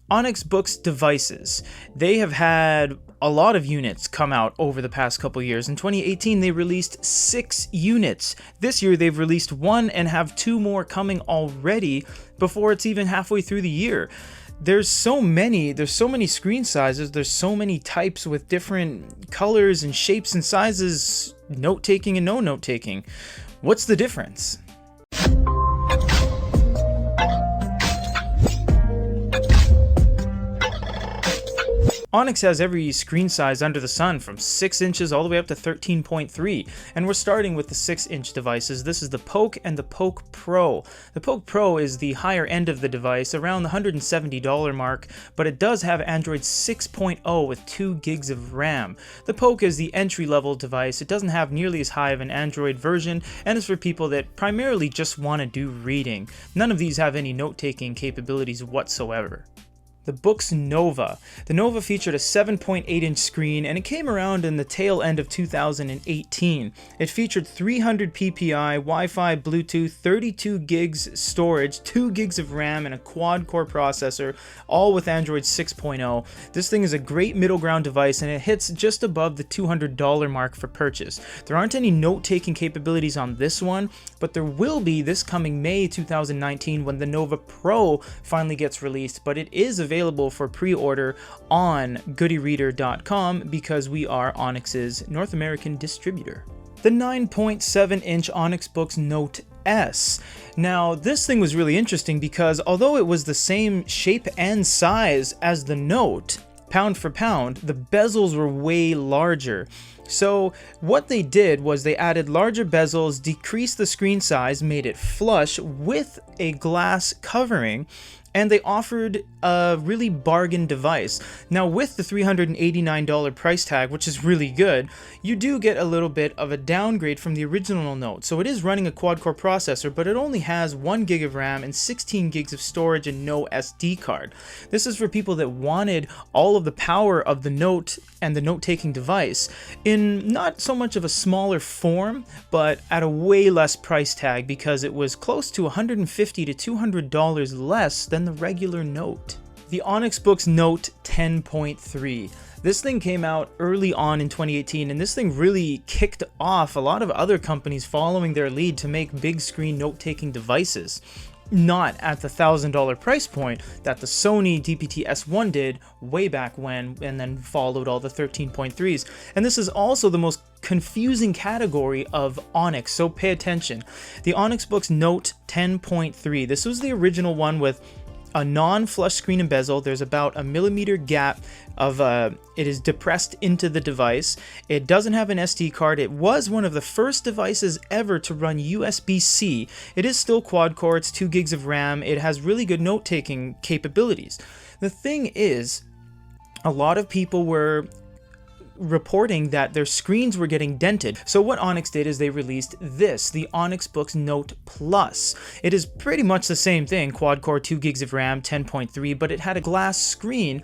Onyx Books devices. They have had a lot of units come out over the past couple years. In 2018, they released 6 units. This year, they've released 1 and have 2 more coming already before it's even halfway through the year. There's so many screen sizes, there's so many types with different colors and shapes and sizes, note-taking and no note-taking. What's the difference? Onyx has every screen size under the sun, from 6 inches all the way up to 13.3, and we're starting with the 6-inch devices. This is the Polk and the Polk Pro. The Polk Pro is the higher end of the device, around the $170 mark, but it does have Android 6.0 with 2 gigs of RAM. The Polk is the entry-level device. It doesn't have nearly as high of an Android version, and is for people that primarily just want to do reading. None of these have any note-taking capabilities whatsoever. The Books Nova. The Nova featured a 7.8-inch screen, and it came around in the tail end of 2018. It featured 300 ppi, Wi-Fi, Bluetooth, 32 gigs storage, 2 gigs of RAM, and a quad-core processor, all with Android 6.0. This thing is a great middle ground device, and it hits just above the $200 mark for purchase. There aren't any note-taking capabilities on this one, but there will be this coming May 2019 when the Nova Pro finally gets released, but it is available for pre-order on goodyreader.com because we are Onyx's North American distributor. The 9.7-inch Onyx Books Note S. Now, this thing was really interesting because although it was the same shape and size as the Note, pound for pound, the bezels were way larger. So what they did was they added larger bezels, decreased the screen size, made it flush with a glass covering, and they offered a really bargain device. Now, with the $389 price tag, which is really good, you do get a little bit of a downgrade from the original Note. So it is running a quad-core processor, but it only has 1 gig of RAM and 16 gigs of storage and no SD card. This is for people that wanted all of the power of the Note and the note-taking device in not so much of a smaller form, but at a way less price tag, because it was close to $150 to $200 less than the regular Note. The Onyx Books Note 10.3. This thing came out early on in 2018, and this thing really kicked off a lot of other companies following their lead to make big screen note-taking devices. Not at the $1,000 price point that the Sony DPT-S1 did way back when, and then followed all the 13.3s. And this is also the most confusing category of Onyx, so pay attention. The Onyx Books Note 10.3. This was the original one with a non-flush screen and bezel. There's about a millimeter gap of it is depressed into the device. It doesn't have an SD card. It was one of the first devices ever to run USB-C. It is still quad-core. It's 2 gigs of RAM. It has really good note-taking capabilities. The thing is, a lot of people were reporting that their screens were getting dented. So what Onyx did is they released this, the Onyx Books Note Plus. It is pretty much the same thing, quad-core, 2 gigs of RAM, 10.3, but it had a glass screen.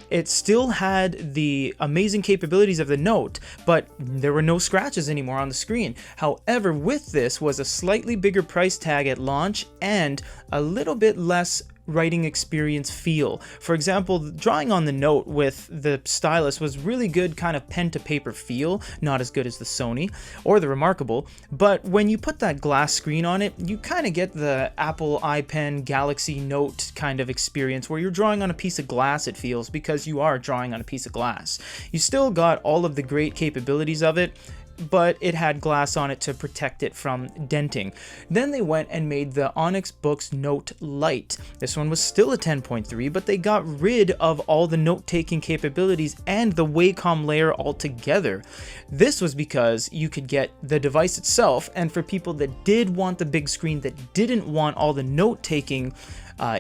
It still had the amazing capabilities of the Note, but there were no scratches anymore on the screen. However, with this was a slightly bigger price tag at launch and a little bit less writing experience feel. For example, drawing on the Note with the stylus was really good, kind of pen to paper feel, not as good as the Sony or the Remarkable, but when you put that glass screen on it, you kind of get the Apple iPen Galaxy Note kind of experience where you're drawing on a piece of glass, it feels, because you are drawing on a piece of glass. You still got all of the great capabilities of it, but it had glass on it to protect it from denting. Then they went and made the Onyx Books Note Lite. This one was still a 10.3, but they got rid of all the note-taking capabilities and the Wacom layer altogether. This was because you could get the device itself, and for people that did want the big screen, that didn't want all the note-taking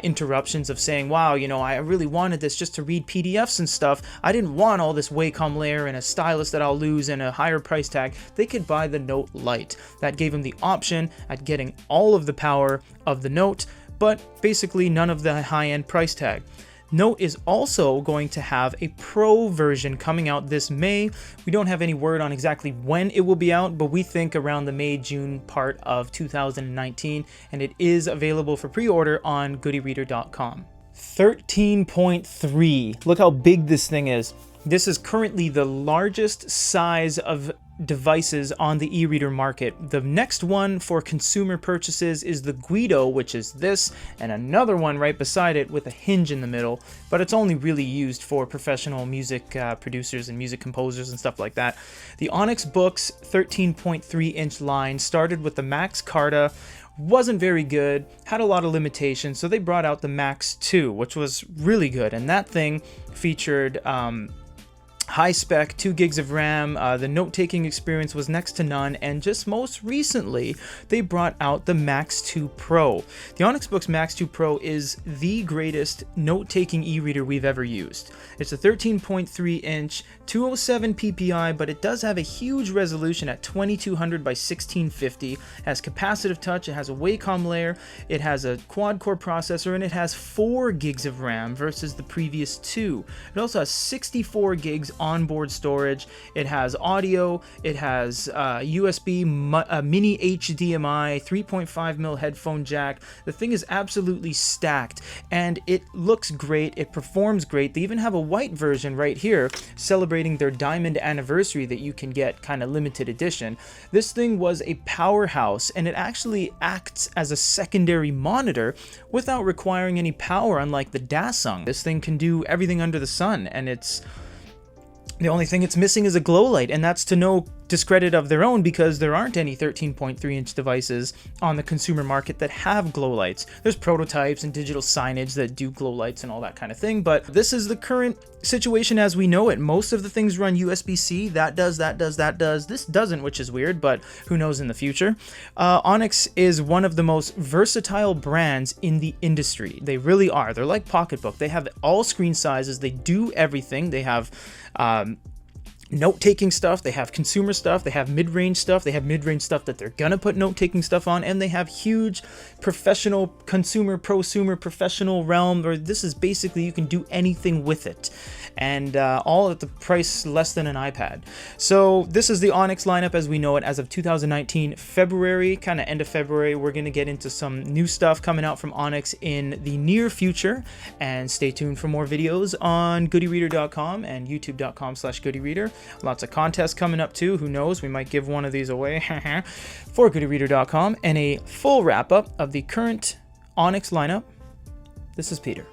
interruptions of saying, wow, you know, I really wanted this just to read PDFs and stuff. I didn't want all this Wacom layer and a stylus that I'll lose and a higher price tag. They could buy the Note Lite. That gave them the option at getting all of the power of the Note, but basically none of the high-end price tag. Note is also going to have a Pro version coming out this May. We don't have any word on exactly when it will be out, but we think around the May-June part of 2019, and it is available for pre-order on goodyreader.com. 13.3. Look how big this thing is. This is currently the largest size of devices on the e-reader market. The next one for consumer purchases is the Guido, which is this, and another one right beside it with a hinge in the middle, but it's only really used for professional music producers and music composers and stuff like that. The Onyx Books 13.3 inch line started with the Max Carta, wasn't very good, had a lot of limitations, so they brought out the Max 2, which was really good, and that thing featured high spec, 2 gigs of RAM, the note-taking experience was next to none, and just most recently, they brought out the Max 2 Pro. The Onyx Books Max 2 Pro is the greatest note-taking e-reader we've ever used. It's a 13.3 inch, 207 ppi, but it does have a huge resolution at 2200 by 1650, it has capacitive touch, it has a Wacom layer, it has a quad-core processor, and it has 4 gigs of RAM versus the previous 2. It also has 64 gigs onboard storage, it has audio, it has USB, mini HDMI, 3.5mm headphone jack. The thing is absolutely stacked, and it looks great, it performs great. They even have a white version right here celebrating their diamond anniversary that you can get kind of limited edition. This thing was a powerhouse, and it actually acts as a secondary monitor without requiring any power, unlike the Dasung. This thing can do everything under the sun, and the only thing it's missing is a glow light, and that's to no discredit of their own, because there aren't any 13.3 inch devices on the consumer market that have glow lights. There's prototypes and digital signage that do glow lights and all that kind of thing, but this is the current situation as we know it. Most of the things run USB-C, that does. This doesn't, which is weird, but who knows in the future. Onyx is one of the most versatile brands in the industry. They really are. They're like Pocketbook. They have all screen sizes. They do everything. They have note-taking stuff, they have consumer stuff, they have mid-range stuff, they have mid-range stuff that they're gonna put note-taking stuff on, and they have huge professional, consumer, prosumer, professional realm, where this is basically you can do anything with it, and all at the price less than an iPad. So this is the Onyx lineup as we know it as of 2019 February, kind of end of February. We're gonna get into some new stuff coming out from Onyx in the near future, and stay tuned for more videos on goodyreader.com and youtube.com/goodyreader. Lots of contests coming up too, who knows, we might give one of these away for goodyreader.com, and a full wrap-up of the current Onyx lineup. This is Peter.